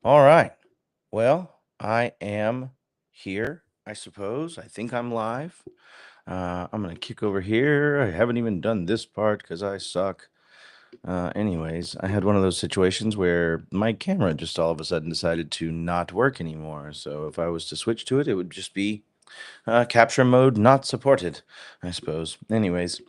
All right. Well, I am here, I suppose. I think I'm live. I'm going to kick over here. I haven't even done this part because I suck. Anyways, I had one of those situations where my camera just all of a sudden decided to not work anymore. So if I was to switch to it, it would just be capture mode not supported, I suppose. Anyways,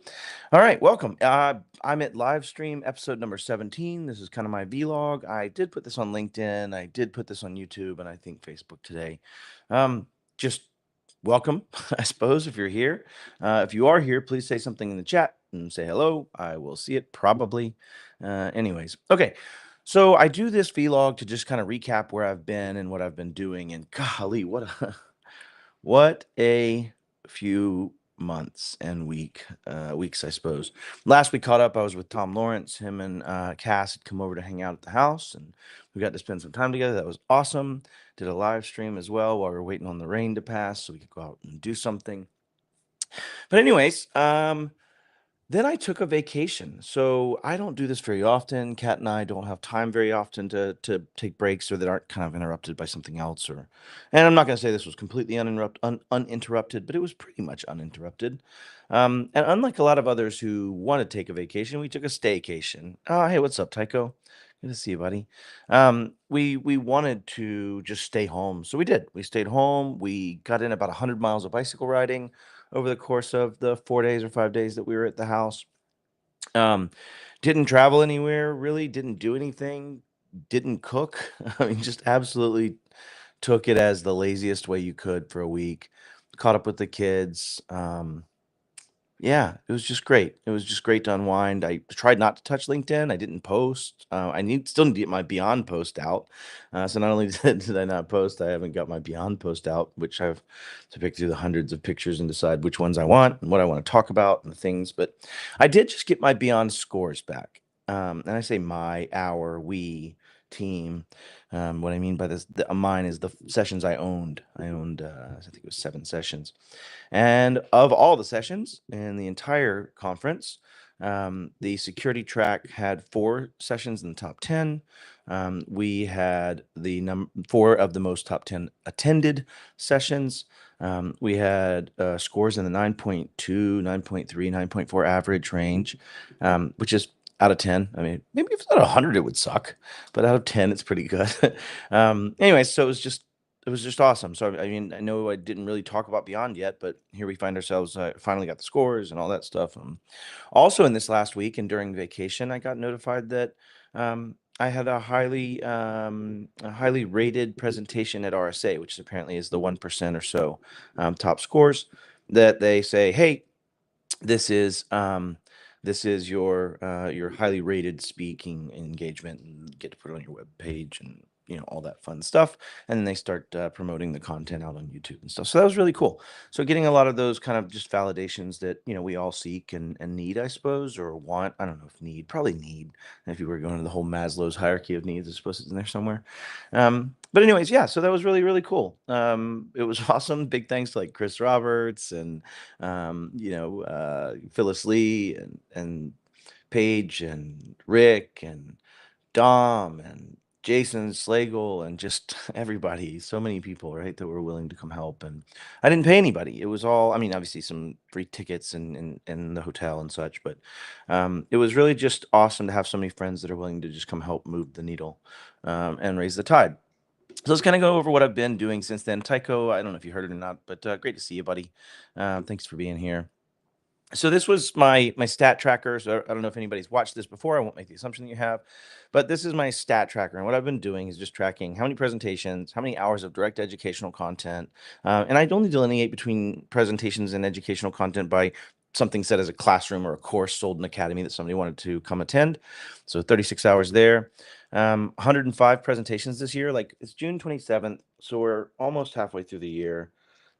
all right, welcome. I'm at live stream episode number 17. This is kind of my vlog. I did put this on LinkedIn. I did put this on YouTube and I think Facebook today. Just welcome, I suppose, if you're here. If you are here, please say something in the chat and say hello. I will see it probably. Anyways, okay. So I do this vlog to just kind of recap where I've been and what I've been doing. And golly, what a few months and weeks, I suppose. Last we caught up, I was with Tom Lawrence. Him and Cass had come over to hang out at the house, and we got to spend some time together. That was awesome. Did a live stream as well while we were waiting on the rain to pass so we could go out and do something. But anyways, then I took a vacation. So I don't do this very often. Kat and I don't have time very often to take breaks or that aren't kind of interrupted by something else. And I'm not going to say this was completely uninterrupted, but it was pretty much uninterrupted. And unlike a lot of others who want to take a vacation, we took a staycation. Oh, hey, what's up, Tycho? Good to see you, buddy. We wanted to just stay home, so we did. We stayed home. We got in about 100 miles of bicycle riding over the course of the 4 days or 5 days that we were at the house. Um, didn't travel anywhere, really didn't do anything, didn't cook. I mean, just absolutely took it as the laziest way you could for a week. Caught up with the kids. Yeah, it was just great. It was just great to unwind. I tried not to touch LinkedIn. I didn't post. I still need to get my Beyond post out. So not only did I not post, I haven't got my Beyond post out, which I've to pick through the hundreds of pictures and decide which ones I want and what I want to talk about and the things. But I did just get my Beyond scores back. And I say my, our, we, team. What I mean by this, mine is the sessions I owned. I owned, I think it was 7 sessions. And of all the sessions in the entire conference, the security track had 4 sessions in the top 10. We had the 4 of the most top 10 attended sessions. We had scores in the 9.2, 9.3, 9.4 average range, which is out of 10. I mean, maybe if it's out of 100, it would suck, but out of 10, it's pretty good. Anyway, so it was just awesome. So I mean, I know I didn't really talk about Beyond yet, but here we find ourselves. Finally got the scores and all that stuff. Also, in this last week and during vacation, I got notified that I had a highly rated presentation at RSA, which apparently is the 1% or so top scores. That they say, hey, this is your highly rated speaking engagement, and you get to put it on your web page and all that fun stuff. And then they start promoting the content out on YouTube and stuff. So that was really cool. So getting a lot of those kind of just validations that we all seek and need, I suppose, or want. I don't know if need, probably need. If you were going to the whole Maslow's hierarchy of needs, I suppose it's in there somewhere. But anyways, yeah. So that was really really cool. It was awesome. Big thanks to like Chris Roberts and Phyllis Lee and Paige and Rick and Dom and Jason Slagle and just everybody, so many people, right, that were willing to come help. And I didn't pay anybody. It was all, I mean, obviously some free tickets and the hotel and such, but it was really just awesome to have so many friends that are willing to just come help move the needle and raise the tide. So let's kind of go over what I've been doing since then. Tycho, I don't know if you heard it or not, but great to see you, buddy. Thanks for being here. So this was my stat tracker. So I don't know if anybody's watched this before. I won't make the assumption that you have, but this is my stat tracker. And what I've been doing is just tracking how many presentations, how many hours of direct educational content. And I only delineate between presentations and educational content by something set as a classroom or a course sold in Academy that somebody wanted to come attend. So 36 hours there. 105 presentations this year. Like it's June 27th. So we're almost halfway through the year.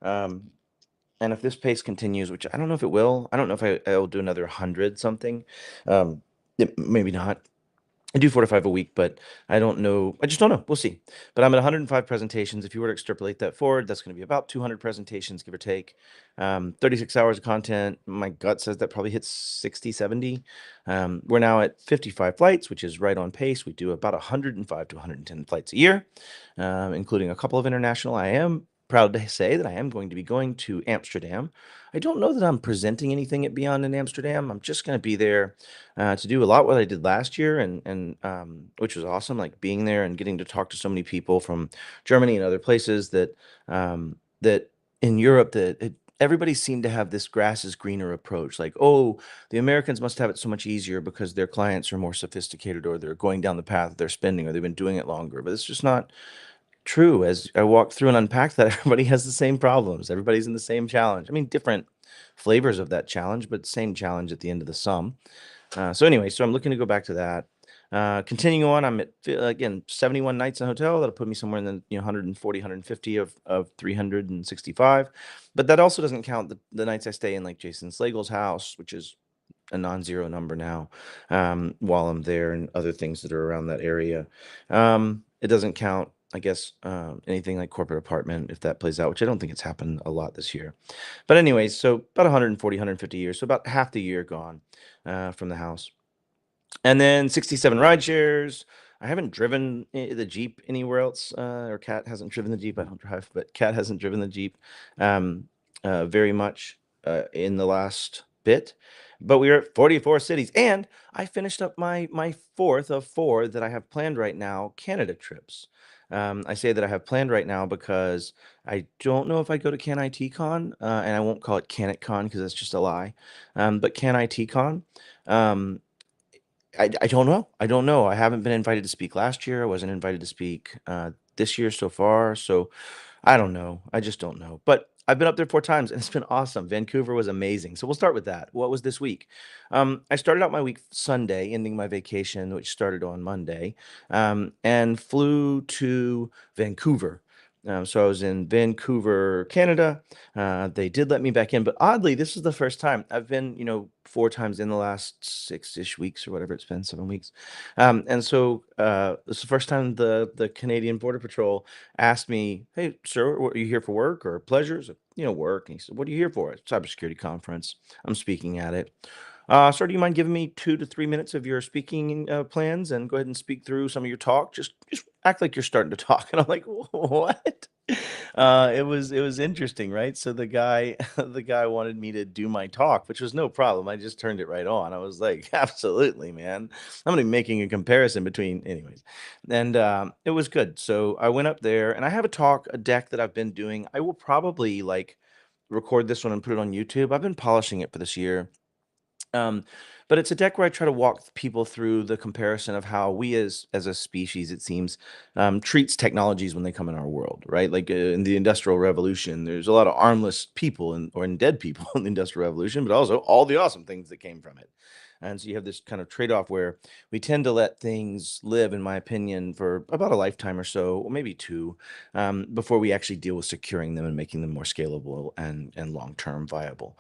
Um, and if this pace continues, which I don't know if it will, I don't know if I will do another 100 something. Maybe not. I do 4 to 5 a week, but I don't know. I just don't know. We'll see. But I'm at 105 presentations. If you were to extrapolate that forward, that's going to be about 200 presentations, give or take. 36 hours of content. My gut says that probably hits 60, 70. We're now at 55 flights, which is right on pace. We do about 105 to 110 flights a year, including a couple of international. I am proud to say that I am going to be going to Amsterdam. I don't know that I'm presenting anything at Beyond in Amsterdam. I'm just going to be there to do a lot what I did last year, and which was awesome, like being there and getting to talk to so many people from Germany and other places that in Europe everybody seemed to have this grass is greener approach. Like, oh, the Americans must have it so much easier because their clients are more sophisticated, or they're going down the path of their spending, or they've been doing it longer. But it's just not true. As I walked through and unpacked that, everybody has the same problems. Everybody's in the same challenge. I mean, different flavors of that challenge, but same challenge at the end of the sum. So anyway, so I'm looking to go back to that. Continuing on, I'm at again 71 nights in a hotel. That'll put me somewhere in the 140, 150 of 365. But that also doesn't count the nights I stay in like Jason Slagle's house, which is a non-zero number now, while I'm there, and other things that are around that area. It doesn't count, I guess, anything like corporate apartment, if that plays out, which I don't think it's happened a lot this year. But anyways, so about 140, 150 years, so about half the year gone from the house. And then 67 ride shares. I haven't driven the Jeep anywhere else, or Kat hasn't driven the Jeep. I don't drive, but Kat hasn't driven the Jeep um, very much in the last bit. But we are at 44 cities, and I finished up my fourth of four that I have planned right now, Canada trips. I say that I have planned right now because I don't know if I go to Can IT Con, and I won't call it Can It Con because that's just a lie. But Can IT Con. Um, I don't know. I don't know. I haven't been invited to speak last year. I wasn't invited to speak this year so far. So I don't know. I just don't know. But I've been up there 4 times and it's been awesome. Vancouver was amazing. So we'll start with that. What was this week? I started out my week Sunday, ending my vacation, which started on Monday, and flew to Vancouver. So I was in Vancouver, Canada. They did let me back in, but oddly, this is the first time I've been, 4 times in the last 6-ish weeks or whatever it's been, 7 weeks. And so this is the first time the Canadian Border Patrol asked me, "Hey, sir, are you here for work or pleasures?" Work. And he said, "What are you here for?" "A cybersecurity conference. I'm speaking at it." Sir, do you mind giving me 2 to 3 minutes of your speaking plans and go ahead and speak through some of your talk? Just act like you're starting to talk. And I'm like, what? It was interesting, right? So the guy the guy wanted me to do my talk, which was no problem. I just turned it right on. I was like, absolutely, man. I'm gonna be making a comparison between, anyways, and it was good. So I went up there, and I have a deck that I've been doing. I will probably like record this one and put it on YouTube. I've been polishing it for this year. Um, but it's a deck where I try to walk people through the comparison of how we as a species, it seems, treats technologies when they come in our world, right? Like in the Industrial Revolution, there's a lot of armless people or dead people in the Industrial Revolution, but also all the awesome things that came from it. And so you have this kind of trade-off where we tend to let things live, in my opinion, for about a lifetime or so, or maybe two, before we actually deal with securing them and making them more scalable and long-term viable.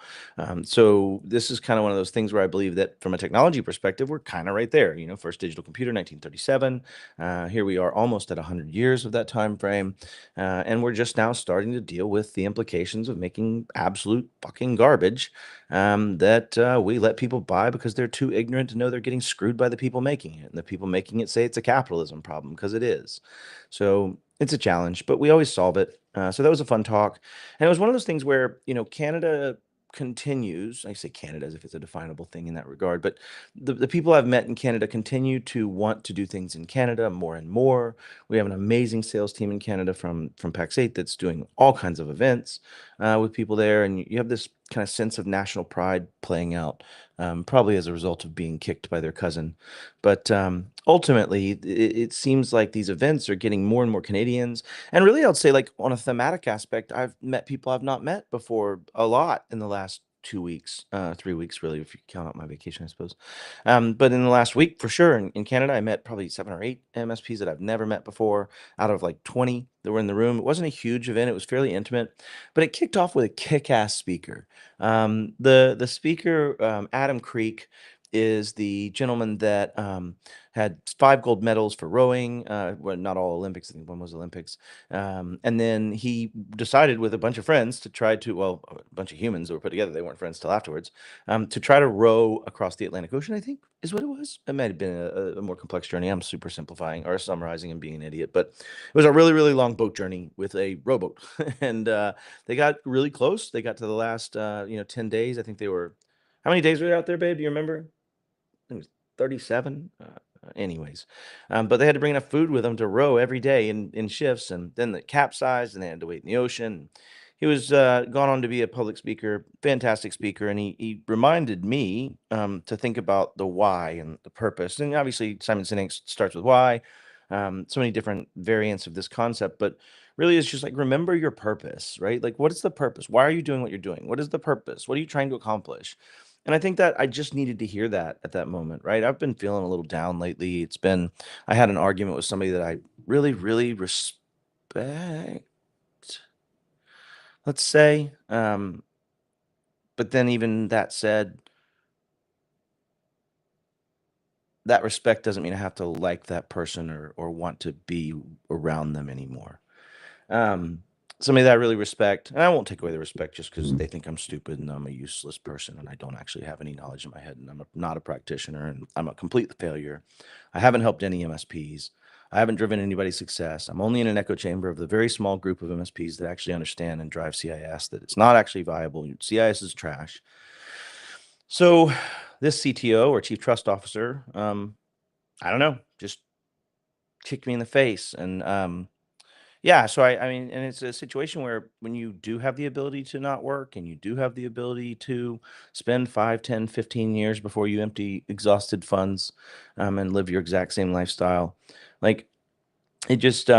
So this is kind of one of those things where I believe that from a technology perspective, we're kind of right there. First digital computer, 1937. Here we are, almost at 100 years of that time frame, and we're just now starting to deal with the implications of making absolute fucking garbage that we let people buy because they're too ignorant to know they're getting screwed by the people making it, and the people making it say it's a capitalism problem because it is. So it's a challenge, but we always solve it. So that was a fun talk, and it was one of those things where Canada continues. I say Canada as if it's a definable thing in that regard, but the people I've met in Canada continue to want to do things in Canada more and more. We have an amazing sales team in Canada from PAX 8 that's doing all kinds of events with people there, and you have this kind of sense of national pride playing out, probably as a result of being kicked by their cousin. But ultimately, it seems like these events are getting more and more Canadians. And really, I would say, like, on a thematic aspect, I've met people I've not met before a lot in the last 2 weeks, 3 weeks, really, if you count out my vacation, I suppose. But in the last week, for sure, in Canada, I met probably 7 or 8 MSPs that I've never met before out of like 20 that were in the room. It wasn't a huge event, it was fairly intimate, but it kicked off with a kick ass speaker. The speaker, Adam Creek, is the gentleman that had 5 gold medals for rowing. Well, not all Olympics. I think one was Olympics. And then he decided with a bunch of friends to try to, well, a bunch of humans that were put together. They weren't friends till afterwards. To try to row across the Atlantic Ocean, I think is what it was. It might have been a more complex journey. I'm super simplifying or summarizing and being an idiot, but it was a really, really long boat journey with a rowboat. And they got really close. They got to the last, 10 days. I think they were, how many days were they out there, babe? Do you remember? It was 37. Anyways, but they had to bring enough food with them to row every day in shifts, and then the capsized, and they had to wait in the ocean. He was gone on to be a public speaker, fantastic speaker, and he reminded me to think about the why and the purpose. And obviously, Simon Sinek starts with why. So many different variants of this concept, but really, it's just like remember your purpose, right? Like, what is the purpose? Why are you doing what you're doing? What is the purpose? What are you trying to accomplish? And I think that I just needed to hear that at that moment, right? I've been feeling a little down lately. I had an argument with somebody that I really, really respect, let's say. But then, even that said, that respect doesn't mean I have to like that person or want to be around them anymore. Um, Somebody that I really respect, and I won't take away the respect just because they think I'm stupid and I'm a useless person and I don't actually have any knowledge in my head and not a practitioner and I'm a complete failure. I haven't helped any MSPs. I haven't driven anybody's success. I'm only in an echo chamber of the very small group of MSPs that actually understand and drive CIS, that it's not actually viable. CIS is trash. So this CTO or chief trust officer, I don't know, just kicked me in the face. And yeah, so I mean, and it's a situation where when you do have the ability to not work and you do have the ability to spend 5, 10, 15 years before you empty exhausted funds and live your exact same lifestyle, like it just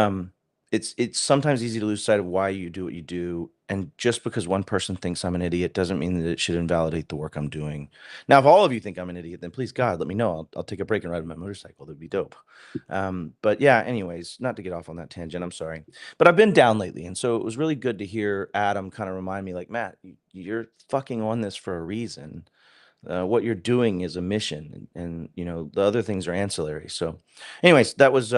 it's sometimes easy to lose sight of why you do what you do. And just because one person thinks I'm an idiot doesn't mean that it should invalidate the work I'm doing. Now, if all of you think I'm an idiot, then please God, let me know. I'll take a break and ride on my motorcycle. That'd be dope. But yeah, anyways, not to get off on that tangent, I'm sorry. But I've been down lately, and so it was really good to hear Adam kind of remind me, like, Matt, you're fucking on this for a reason. What you're doing is a mission, and the other things are ancillary. So, anyways, that was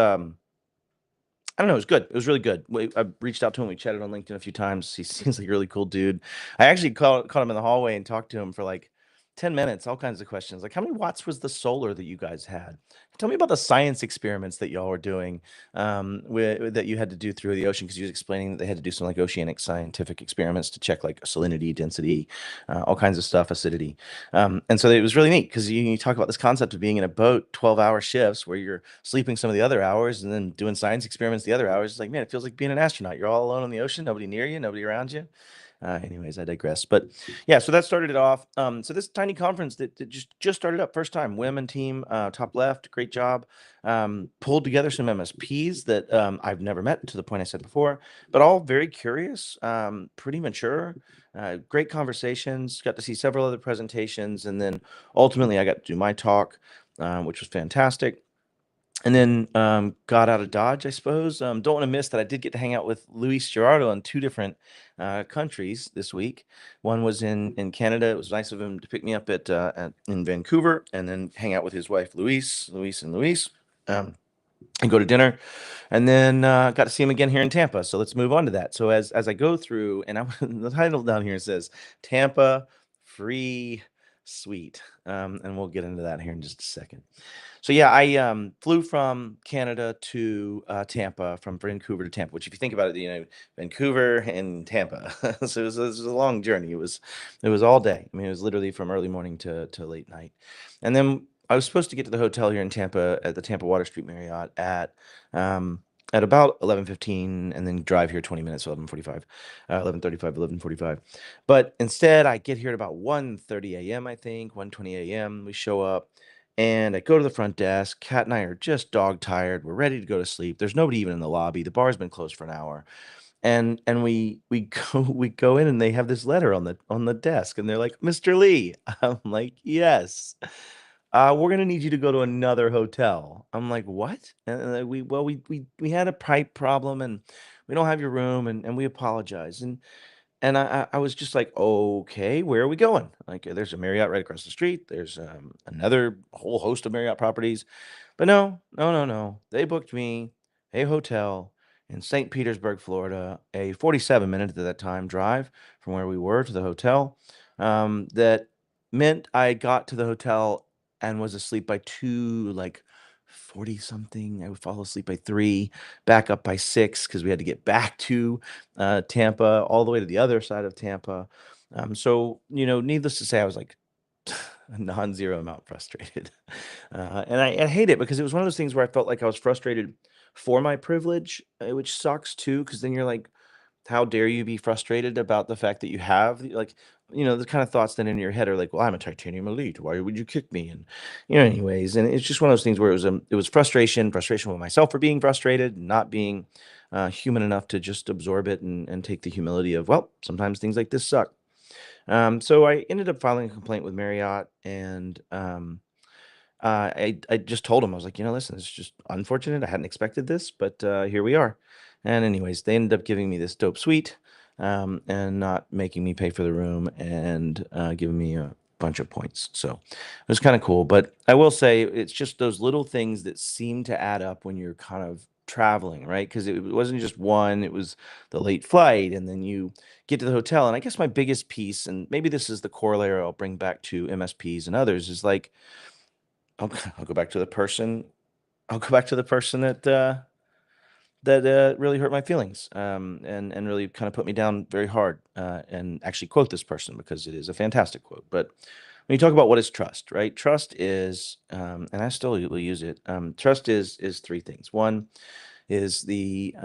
I don't know. It was good. It was really good. I reached out to him. We chatted on LinkedIn a few times. He seems like a really cool dude. I actually caught him in the hallway and talked to him for like 10 minutes, all kinds of questions. Like, how many watts was the solar that you guys had? Tell me about the science experiments that y'all were doing that you had to do through the ocean, because he was explaining that they had to do some like oceanic scientific experiments to check like salinity, density, all kinds of stuff, acidity. And so it was really neat because you talk about this concept of being in a boat, 12-hour shifts where you're sleeping some of the other hours and then doing science experiments the other hours. It's like, man, it feels like being an astronaut. You're all alone in the ocean, nobody near you, nobody around you. Anyways, I digress. But yeah, so that started it off. So this tiny conference that just started up, first time, women team, top left, great job. Pulled together some MSPs that I've never met, to the point I said before, but all very curious, pretty mature. Great conversations. Got to see several other presentations, and then ultimately I got to do my talk, which was fantastic. And then got out of Dodge, I suppose. Don't want to miss that I did get to hang out with Luis Gerardo in 2 different countries this week. One was in Canada. It was nice of him to pick me up in Vancouver, and then hang out with his wife, Luis, and go to dinner. And then got to see him again here in Tampa. So let's move on to that. So as I go through, and the title down here says Tampa Free Suite, and we'll get into that here in just a second. So yeah, I flew from Canada to Tampa, from Vancouver to Tampa. Which, if you think about it, Vancouver and Tampa. So it was a long journey. It was all day. I mean, it was literally from early morning to late night. And then I was supposed to get to the hotel here in Tampa at the Tampa Water Street Marriott at about 11:15, and then drive here 20 minutes, so 11:45, 11:35, 11:45. But instead, I get here at about 1:30 a.m., I think, 1:20 a.m. We show up, and I go to the front desk. Kat and I are just dog tired. We're ready to go to sleep. There's nobody even in the lobby. The bar's been closed for an hour. And we go we go in, and they have this letter on the desk, and they're like, "Mr. Lee." I'm like, "Yes. We're gonna need you to go to another hotel." I'm like, "What?" And we had a pipe problem, and we don't have your room, and we apologize. And And I was just like, okay, where are we going? Like, there's a Marriott right across the street. There's another whole host of Marriott properties. But no, no, no, no. They booked me a hotel in St. Petersburg, Florida, a 47-minute at that time drive from where we were to the hotel. That meant I got to the hotel and was asleep by 2, like 40 something. I would fall asleep by 3, back up by 6 because we had to get back to Tampa, all the way to the other side of Tampa. So, needless to say, I was like a non-zero amount frustrated. And I hate it because it was one of those things where I felt like I was frustrated for my privilege, which sucks too, because then you're like, how dare you be frustrated about the fact that you have like, the kind of thoughts that in your head are like, well, I'm a titanium elite. Why would you kick me? And anyways, and it's just one of those things where it was frustration with myself for being frustrated, not being human enough to just absorb it and take the humility of, well, sometimes things like this suck. So I ended up filing a complaint with Marriott, and I just told him, I was like, listen, it's just unfortunate. I hadn't expected this, but here we are. And anyways, they ended up giving me this dope suite, and not making me pay for the room, and giving me a bunch of points. So it was kind of cool. But I will say it's just those little things that seem to add up when you're kind of traveling, right? Because it wasn't just one, it was the late flight, and then you get to the hotel. And I guess my biggest piece, and maybe this is the corollary I'll bring back to MSPs and others, is like, I'll go back to the person. I'll go back to the person that really hurt my feelings, and really kind of put me down very hard, and actually quote this person because it is a fantastic quote. But when you talk about what is trust, right? Trust is, and I still will use it. Trust is three things. One is the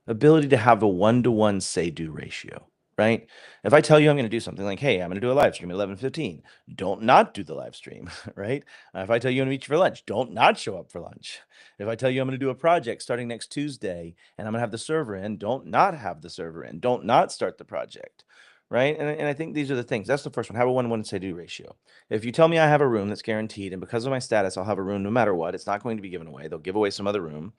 ability to have a one-to-one say-do ratio, right? If I tell you I'm going to do something like, hey, I'm going to do a live stream at 11:15, don't not do the live stream, right? If I tell you I'm going to meet you for lunch, don't not show up for lunch. If I tell you I'm going to do a project starting next Tuesday and I'm going to have the server in, don't not have the server in, don't not start the project, right? And I think these are the things. That's the first one. Have a one-to-one say-do ratio. If you tell me I have a room that's guaranteed, and because of my status, I'll have a room no matter what, it's not going to be given away. They'll give away some other room,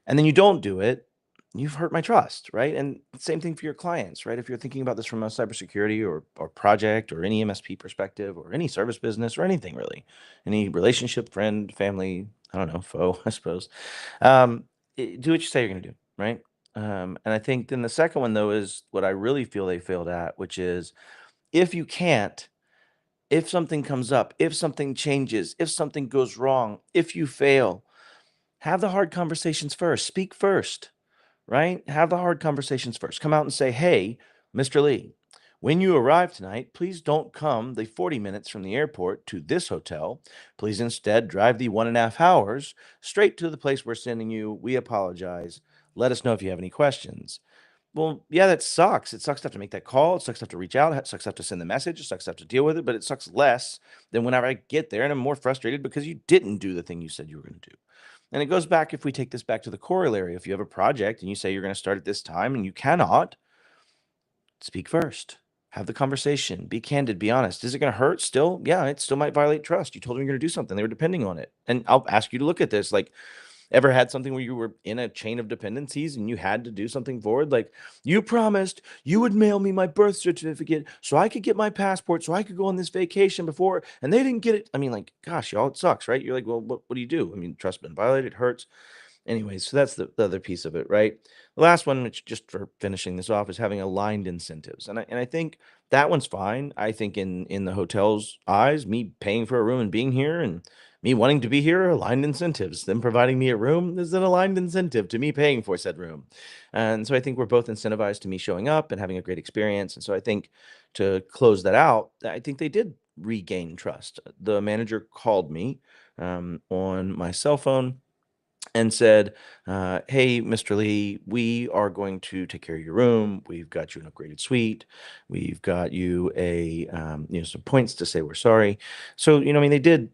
and then you don't do it, you've hurt my trust, right? And same thing for your clients, right? If you're thinking about this from a cybersecurity or project or any MSP perspective or any service business or anything really, any relationship, friend, family, I don't know, foe, I suppose. Um, do what you say you're going to do, right? And I think then the second one though is what I really feel they failed at, which is if you can't, if something comes up, if something changes, if something goes wrong, if you fail, have the hard conversations first. Speak first, right? Have the hard conversations first. Come out and say, hey, Mr. Lee, when you arrive tonight, please don't come the 40 minutes from the airport to this hotel. Please instead drive the 1.5 hours straight to the place we're sending you. We apologize. Let us know if you have any questions. Well, yeah, that sucks. It sucks to have to make that call. It sucks to have to reach out. It sucks to have to send the message. It sucks to have to deal with it, but it sucks less than whenever I get there and I'm more frustrated because you didn't do the thing you said you were going to do. And it goes back, if we take this back to the corollary, if you have a project and you say you're going to start at this time and you cannot, speak first. Have the conversation. Be candid. Be honest. Is it going to hurt still? Yeah, it still might violate trust. You told them you're going to do something. They were depending on it. And I'll ask you to look at this. Like, ever had something where you were in a chain of dependencies and you had to do something forward? Like, you promised you would mail me my birth certificate so I could get my passport so I could go on this vacation before, and they didn't get it. I mean, like, gosh, y'all, it sucks, right? You're like, well, what do you do? I mean, trust been violated, it hurts. Anyways, so that's the other piece of it, right? The last one, which just for finishing this off, is having aligned incentives. And I think that one's fine. I think in the hotel's eyes, me paying for a room and being here and me wanting to be here are aligned incentives. Them providing me a room is an aligned incentive to me paying for said room. And so I think we're both incentivized to me showing up and having a great experience. And so I think to close that out, I think they did regain trust. The manager called me on my cell phone and said, hey, Mr. Lee, we are going to take care of your room. We've got you an upgraded suite. We've got you some points to say we're sorry. So, I mean, they did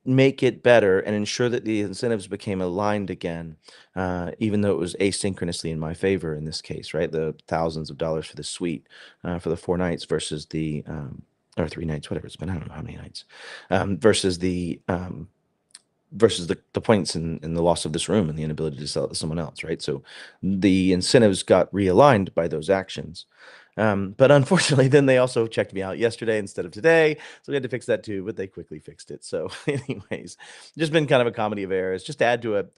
make it better and ensure that the incentives became aligned again, even though it was asynchronously in my favor in this case, right? The thousands of dollars for the suite for the 4 nights versus or 3 nights, whatever it's been, I don't know how many nights, versus the versus the points in the loss of this room and the inability to sell it to someone else, right? So the incentives got realigned by those actions. But unfortunately, then they also checked me out yesterday instead of today. So we had to fix that too, but they quickly fixed it. So, anyways, just been kind of a comedy of errors. Just to add to it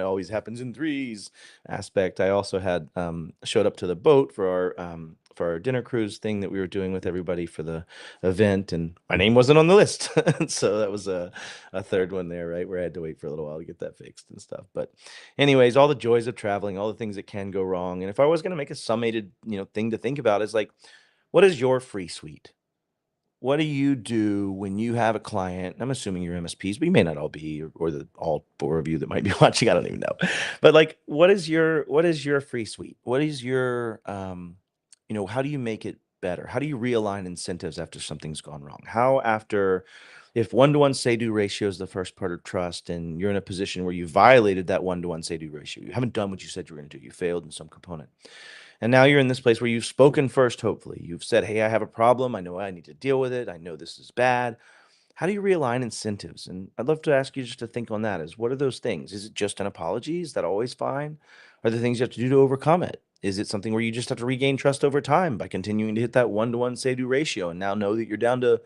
always happens in threes aspect. I also had showed up to the boat for our dinner cruise thing that we were doing with everybody for the event, and my name wasn't on the list. So that was a third one there, right? Where I had to wait for a little while to get that fixed and stuff. But anyways, all the joys of traveling, all the things that can go wrong. And if I was going to make a summated, thing to think about is like, what is your free suite? What do you do when you have a client? I'm assuming you're MSPs, but you may not all be, or the all four of you that might be watching. I don't even know. But like, what is your free suite? What is your how do you make it better? How do you realign incentives after something's gone wrong? How after if one-to-one say-do ratio is the first part of trust, and you're in a position where you violated that one-to-one say-do ratio, you haven't done what you said you were going to do, you failed in some component. And now you're in this place where you've spoken first, hopefully. You've said, hey, I have a problem. I know I need to deal with it. I know this is bad. How do you realign incentives? And I'd love to ask you just to think on that is what are those things? Is it just an apology? Is that always fine? Are there things you have to do to overcome it? Is it something where you just have to regain trust over time by continuing to hit that one-to-one say-do ratio and now know that you're down to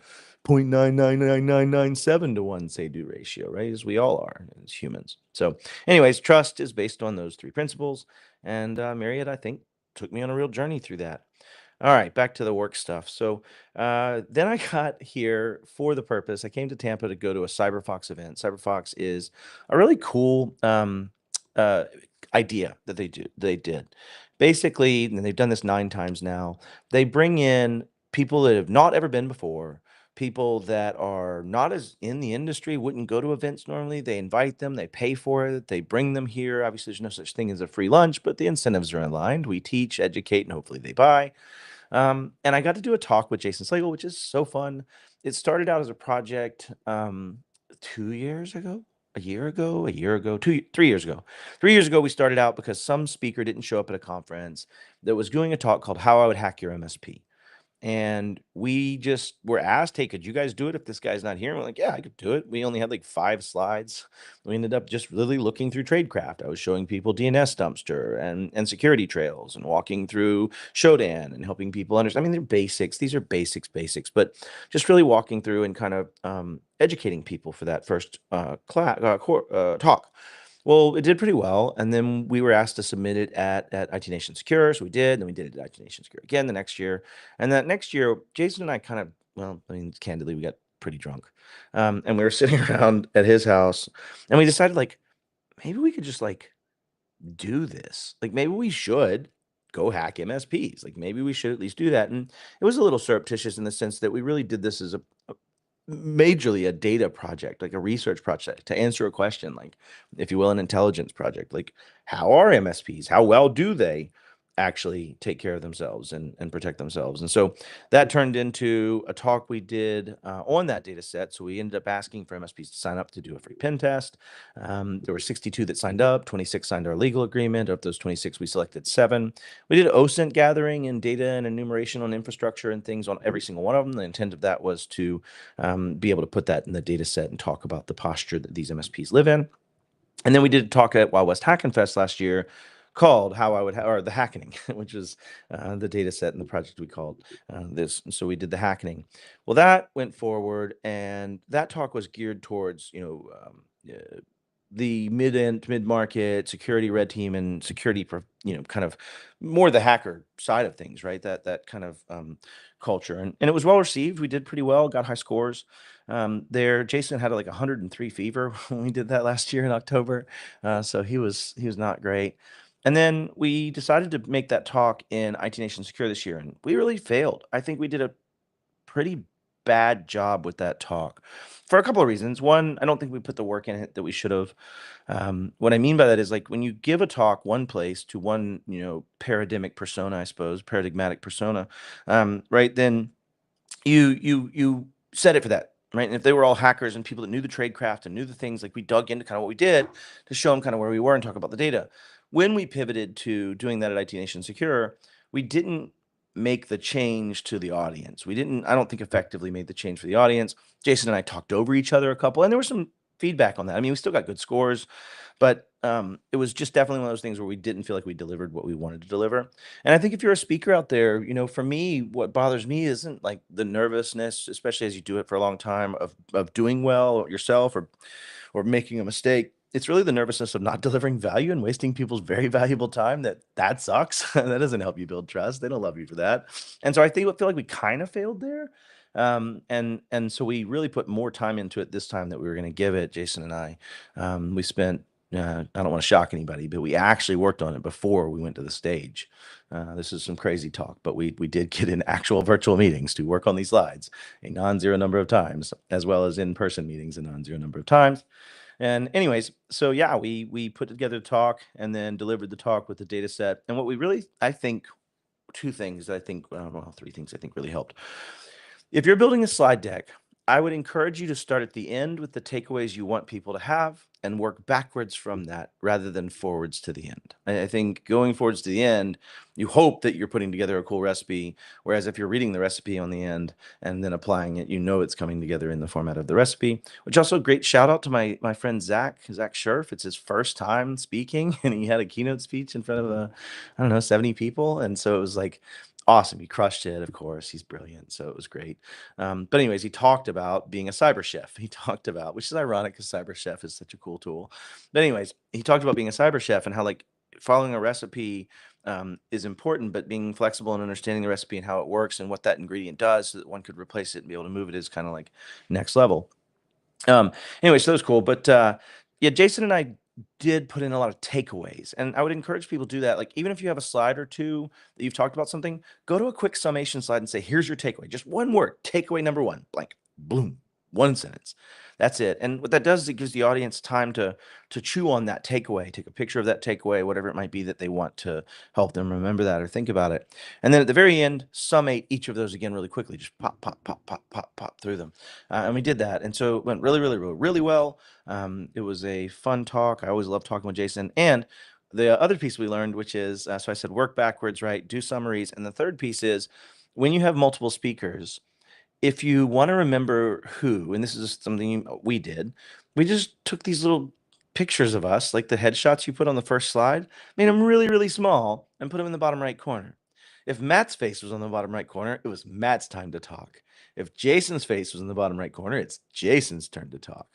0.999997 to 1 say-do ratio, right? As we all are as humans. So anyways, trust is based on those three principles. And Marriott, I think, took me on a real journey through that. All right, back to the work stuff. So then I got here for the purpose. I came to Tampa to go to a CyberFox event. CyberFox is a really cool uh, idea that They did basically, and they've done this 9 times now. They bring in people that have not ever been before. People that are not as in the industry wouldn't go to events normally. They invite them, they pay for it, they bring them here. Obviously, there's no such thing as a free lunch, but the incentives are aligned. We teach, educate, and hopefully they buy. And I got to do a talk with Jason Slagle, which is so fun. It started out as a project 2 years ago, a year ago, 3 years ago. 3 years ago, we started out because some speaker didn't show up at a conference that was doing a talk called How I Would Hack Your MSP. And we just were asked, hey, could you guys do it if this guy's not here? And we're like, yeah, I could do it. We only had like 5 slides. We ended up just really looking through Tradecraft. I was showing people DNS Dumpster and security trails and walking through Shodan and helping people understand. I mean, they're basics. These are basics, but just really walking through and kind of educating people for that first talk. Well, it did pretty well, and then we were asked to submit it at IT Nation Secure, so we did, and then we did it at IT Nation Secure again the next year, and that next year, Jason and I kind of, well, I mean, candidly, we got pretty drunk, and we were sitting around at his house, and we decided, like, maybe we could just, like, do this. Like, maybe we should go hack MSPs. Like, maybe we should at least do that, and it was a little surreptitious in the sense that we really did this as a majorly a data project, like a research project to answer a question, like, if you will, an intelligence project. Like, how are MSPs? How well do they actually take care of themselves and protect themselves? And so that turned into a talk we did on that data set. So we ended up asking for MSPs to sign up to do a free pen test. There were 62 that signed up, 26 signed our legal agreement. Of those 26, we selected 7. We did OSINT gathering and data and enumeration on infrastructure and things on every single one of them. The intent of that was to be able to put that in the data set and talk about the posture that these MSPs live in. And then we did a talk at Wild West Hackin' Fest last year called How I Would, or the Hackening, which was the data set and the project we called this. And so we did the Hackening. Well, that went forward, and that talk was geared towards, the mid-market security red team and security, kind of more the hacker side of things, right? That kind of culture, and it was well received. We did pretty well, got high scores. There, Jason had like 103 fever when we did that last year in October, so he was not great. And then we decided to make that talk in IT Nation Secure this year, and we really failed. I think we did a pretty bad job with that talk for a couple of reasons. One, I don't think we put the work in it that we should have. What I mean by that is, like, when you give a talk one place to one, paradigmatic persona, right? Then you set it for that, right? And if they were all hackers and people that knew the tradecraft and knew the things, like, we dug into kind of what we did to show them kind of where we were and talk about the data. When we pivoted to doing that at IT Nation Secure, we didn't make the change to the audience. We didn't, I don't think, effectively made the change for the audience. Jason and I talked over each other a couple, and there were some feedback on that. I mean, we still got good scores, but it was just definitely one of those things where we didn't feel like we delivered what we wanted to deliver. And I think if you're a speaker out there, for me, what bothers me isn't like the nervousness, especially as you do it for a long time, of doing well yourself or making a mistake. It's really the nervousness of not delivering value and wasting people's very valuable time. That sucks. That doesn't help you build trust. They don't love you for that. And so I feel like we kind of failed there. And so we really put more time into it this time that we were going to give it. Jason and I, we spent. I don't want to shock anybody, but we actually worked on it before we went to the stage. This is some crazy talk, but we did get in actual virtual meetings to work on these slides a non-zero number of times, as well as in-person meetings a non-zero number of times. And anyways, so yeah, we put together the talk and then delivered the talk with the data set. And what we really, I think, two things that I think, well, three things I think really helped. If you're building a slide deck, I would encourage you to start at the end with the takeaways you want people to have and work backwards from that rather than forwards to the end. I think going forwards to the end, you hope that you're putting together a cool recipe. Whereas if you're reading the recipe on the end and then applying it, it's coming together in the format of the recipe. Which also great shout out to my friend Zach Scherf. It's his first time speaking, and he had a keynote speech in front of I don't know, 70 people, and so it was like awesome. He crushed it, of course. He's brilliant. So it was great. But anyways, he talked about being a cyber chef. He talked about, which is ironic because cyber chef is such a cool tool. But anyways, he talked about being a cyber chef and how like following a recipe is important, but being flexible and understanding the recipe and how it works and what that ingredient does so that one could replace it and be able to move it is kind of like next level. Um, anyway, so that was cool. But yeah, Jason and I did put in a lot of takeaways, and I would encourage people to do that. Like, even if you have a slide or two that you've talked about something, go to a quick summation slide and say, here's your takeaway. Just one word, takeaway number one, blank, boom, one sentence. That's it. And what that does is it gives the audience time to chew on that takeaway, take a picture of that takeaway, whatever it might be that they want to help them remember that or think about it. And then at the very end, summate each of those again really quickly. Just pop, pop, pop, pop, pop, pop through them. And we did that. And so it went really, really, really, really well. It was a fun talk. I always love talking with Jason. And the other piece we learned, which is, so I said, work backwards, right? Do summaries. And the third piece is when you have multiple speakers, if you want to remember who, and this is something we did, we just took these little pictures of us, like the headshots you put on the first slide, made them really, really small and put them in the bottom right corner. If Matt's face was on the bottom right corner, it was Matt's time to talk. If Jason's face was in the bottom right corner, it's Jason's turn to talk.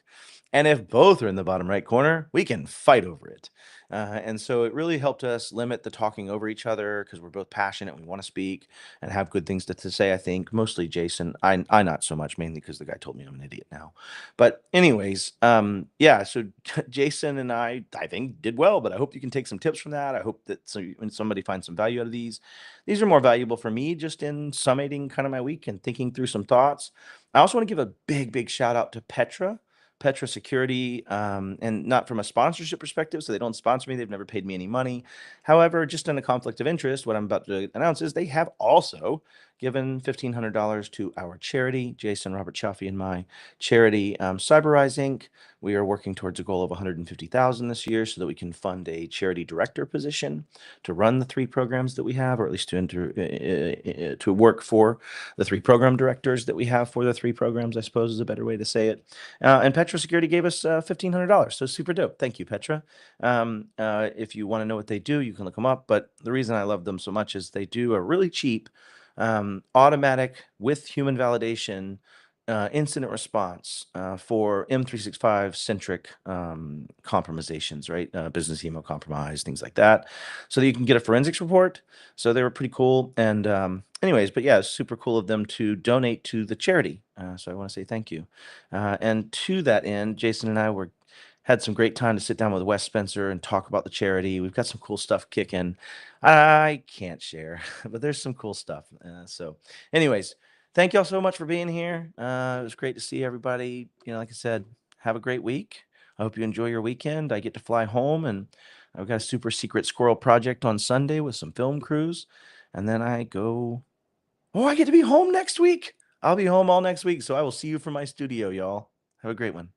And if both are in the bottom right corner, we can fight over it. And so it really helped us limit the talking over each other because we're both passionate. We want to speak and have good things to say, I think. Mostly Jason. I not so much, mainly because the guy told me I'm an idiot now. But anyways, yeah, so Jason and I think, did well, but I hope you can take some tips from that. I hope that when somebody finds some value out of these are more valuable for me just in summating kind of my week and thinking through some thoughts. I also want to give a big, big shout out to Petra Security, and not from a sponsorship perspective, so they don't sponsor me. They've never paid me any money. However, just in a conflict of interest, what I'm about to announce is they have also given $1,500 to our charity, Jason Robert Chaffee and my charity, Cyberize Inc. We are working towards a goal of $150,000 this year so that we can fund a charity director position to run the three programs that we have, or at least to work for the three program directors that we have for the three programs, I suppose is a better way to say it. And Petra Security gave us $1,500. So super dope. Thank you, Petra. If you want to know what they do, you can look them up. But the reason I love them so much is they do a really cheap, automatic with human validation incident response for M365 centric compromisations, right? Business email compromise, things like that. So that you can get a forensics report. So they were pretty cool. And anyways, but yeah, it's super cool of them to donate to the charity. So I want to say thank you. And to that end, Jason and I had some great time to sit down with Wes Spencer and talk about the charity. We've got some cool stuff kicking. I can't share, but there's some cool stuff. So anyways, thank y'all so much for being here. It was great to see everybody. Like I said, have a great week. I hope you enjoy your weekend. I get to fly home, and I've got a super secret squirrel project on Sunday with some film crews. And then I get to be home next week. I'll be home all next week. So I will see you from my studio, y'all. Have a great one.